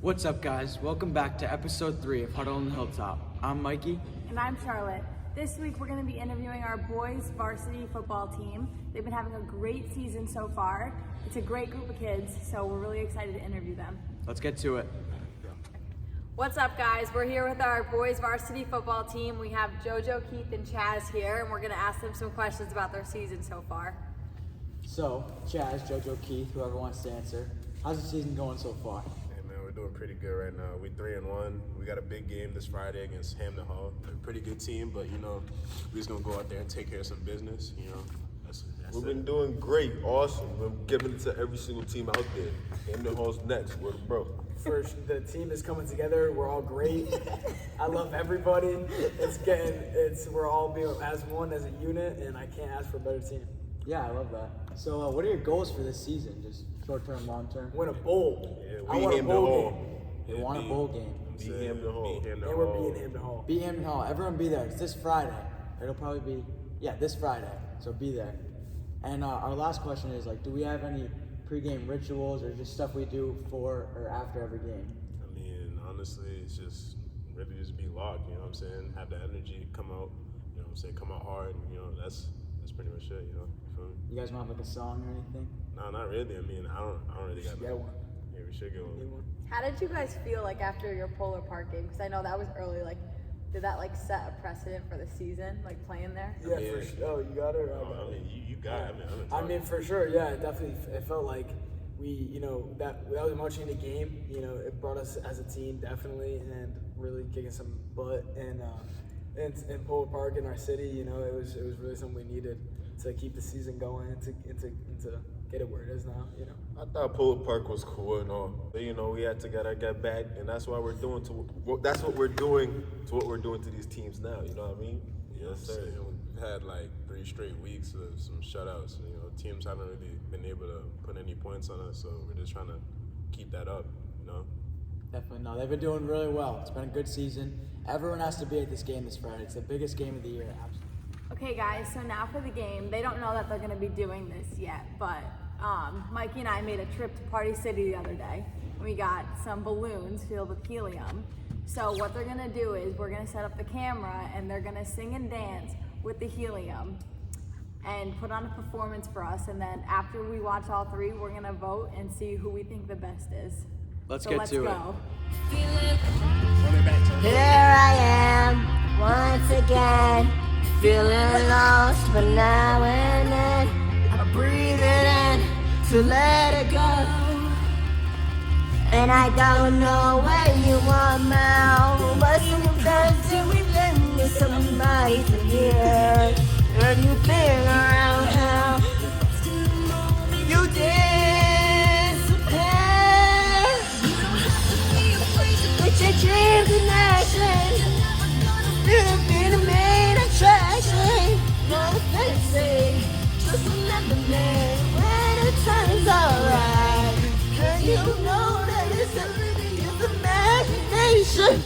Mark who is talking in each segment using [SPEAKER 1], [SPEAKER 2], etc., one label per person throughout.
[SPEAKER 1] What's up, guys? Welcome back to episode 3 of Huddle and Hilltop. I'm Mikey.
[SPEAKER 2] And I'm Charlotte. This week we're going to be interviewing our boys varsity football team. They've been having a great season so far. It's a great group of kids, so we're really excited to interview them.
[SPEAKER 1] Let's get to it.
[SPEAKER 2] What's up, guys? We're here with our boys varsity football team. We have JoJo, Keith, and Chaz here, and we're going to ask them some questions about their season so far.
[SPEAKER 1] So, Chaz, JoJo, Keith, whoever wants to answer, how's the season going so far?
[SPEAKER 3] Hey man, we're doing pretty good right now. We're 3-1. We got a big game this Friday against Hamden Hall. They're a pretty good team, but we're just gonna go out there and take care of some business. That's
[SPEAKER 4] We've
[SPEAKER 3] it.
[SPEAKER 4] been doing great, awesome. We're giving it to every single team out there. Hamden Hall's next. We're the bro.
[SPEAKER 5] First, the team is coming together. We're all great. I love everybody. We're all being as one, as a unit, and I can't ask for a better team.
[SPEAKER 1] Yeah, I love that. So, what are your goals for this season? Just short-term, long-term?
[SPEAKER 5] Win a bowl.
[SPEAKER 4] Yeah,
[SPEAKER 5] I
[SPEAKER 4] we
[SPEAKER 5] want a
[SPEAKER 4] Hamden
[SPEAKER 5] bowl
[SPEAKER 4] Hall.
[SPEAKER 5] game.
[SPEAKER 1] You want a bowl game.
[SPEAKER 4] Beat Hamden Hall.
[SPEAKER 5] And we're beating Hamden Hall.
[SPEAKER 1] Be Hamden Hall. Everyone be there. It's this Friday. It'll probably be, this Friday. So be there. And our last question is, do we have any pregame rituals or just stuff we do before or after every game?
[SPEAKER 3] Honestly, it's just really just be locked, you know what I'm saying? Have the energy, come out, come out hard, and, that's pretty much it, you feel me?
[SPEAKER 1] You guys want to have a song or anything?
[SPEAKER 3] No, not really. I don't really got
[SPEAKER 5] Get one.
[SPEAKER 3] Yeah, we should get one.
[SPEAKER 2] How did you guys feel after your Polar Park game? Because I know that was early. Did that set a precedent for the season, playing there?
[SPEAKER 5] Yeah, for sure. Oh, you got it? Or I got it?
[SPEAKER 3] You got it.
[SPEAKER 5] For sure, yeah, it definitely. It felt like we, that was much in the game. It brought us as a team, definitely, and really kicking some butt. And in Polar Park in our city, it was really something we needed to keep the season going and to get it where it is now.
[SPEAKER 4] I thought Polar Park was cool and all. But, we had to get back, and that's why we're doing that's what we're doing to what we're doing to these teams now. You know what I mean?
[SPEAKER 3] Yes, sir. We've had 3 straight weeks of some shutouts. Teams haven't really been able to put any points on us, so we're just trying to keep that up.
[SPEAKER 1] Definitely. No, they've been doing really well. It's been a good season. Everyone has to be at this game this Friday. It's the biggest game of the year. Absolutely.
[SPEAKER 2] Okay, guys, so now for the game. They don't know that they're going to be doing this yet, but Mikey and I made a trip to Party City the other day. We got some balloons filled with helium. So what they're going to do is we're going to set up the camera, and they're going to sing and dance with the helium and put on a performance for us. And then after we watch all 3, we're going to vote and see who we think the best is.
[SPEAKER 1] Let's
[SPEAKER 2] So
[SPEAKER 1] get
[SPEAKER 2] let's
[SPEAKER 1] to
[SPEAKER 2] go.
[SPEAKER 6] Here I am, once again, feeling lost, but now and then, I breathe it in to let it go. And I don't know where you are now, but sometimes you remember somebody from here, and you figure out how you disappear. With your dreams and actions, you've been a main attraction. No fancy, just remember me when the time's alright. Cause you know that it's everything is imagination.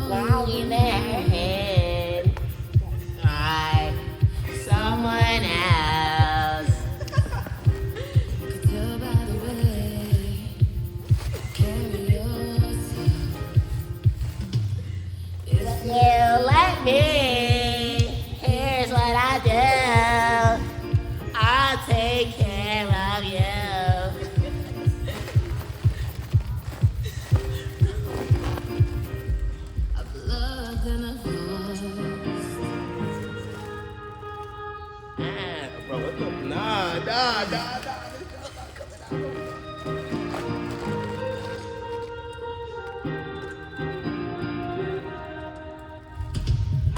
[SPEAKER 6] Now you married by someone else. Could tell by the way you carry yourself. If you let me, here's what I do. I'll take care of you.
[SPEAKER 4] Bro, what the? Nah.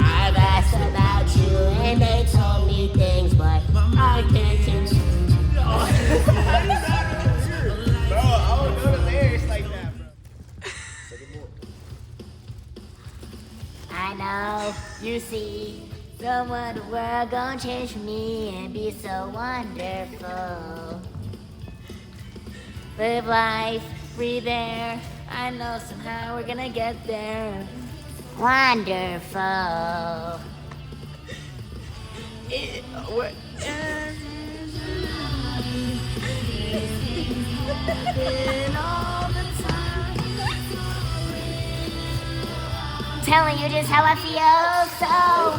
[SPEAKER 6] I've asked about you and they told me things, but I can't change.
[SPEAKER 4] Bro, I don't know the lyrics like that, bro.
[SPEAKER 6] I know, you see, someone the world gon' change for me and be so wonderful. Live life, breathe air, I know somehow we're gonna get there. Wonderful. Telling you just how I feel, so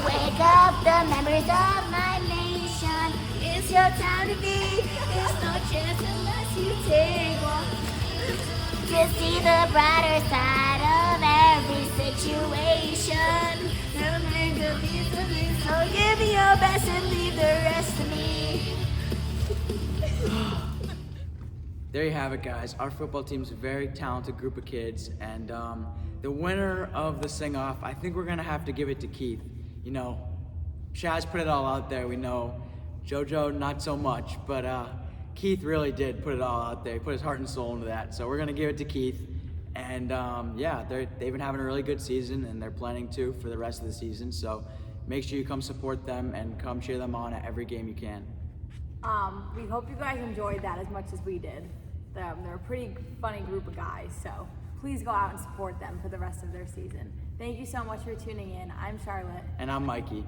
[SPEAKER 6] wake up the members of my nation. It's your time to be, there's no chance unless you take one. To see the brighter side of every situation. Never make a piece of me, so give me your best and leave the rest to me.
[SPEAKER 1] There you have it, guys. Our football team's a very talented group of kids, and the winner of the sing-off, I think we're gonna have to give it to Keith. You know, Shaz put it all out there, we know. JoJo, not so much, but Keith really did put it all out there. He put his heart and soul into that, so we're gonna give it to Keith. And yeah, they've been having a really good season, and they're planning to for the rest of the season, so make sure you come support them and come cheer them on at every game you can.
[SPEAKER 2] We hope you guys enjoyed that as much as we did. They're a pretty funny group of guys, so please go out and support them for the rest of their season. Thank you so much for tuning in. I'm Charlotte.
[SPEAKER 1] And I'm Mikey.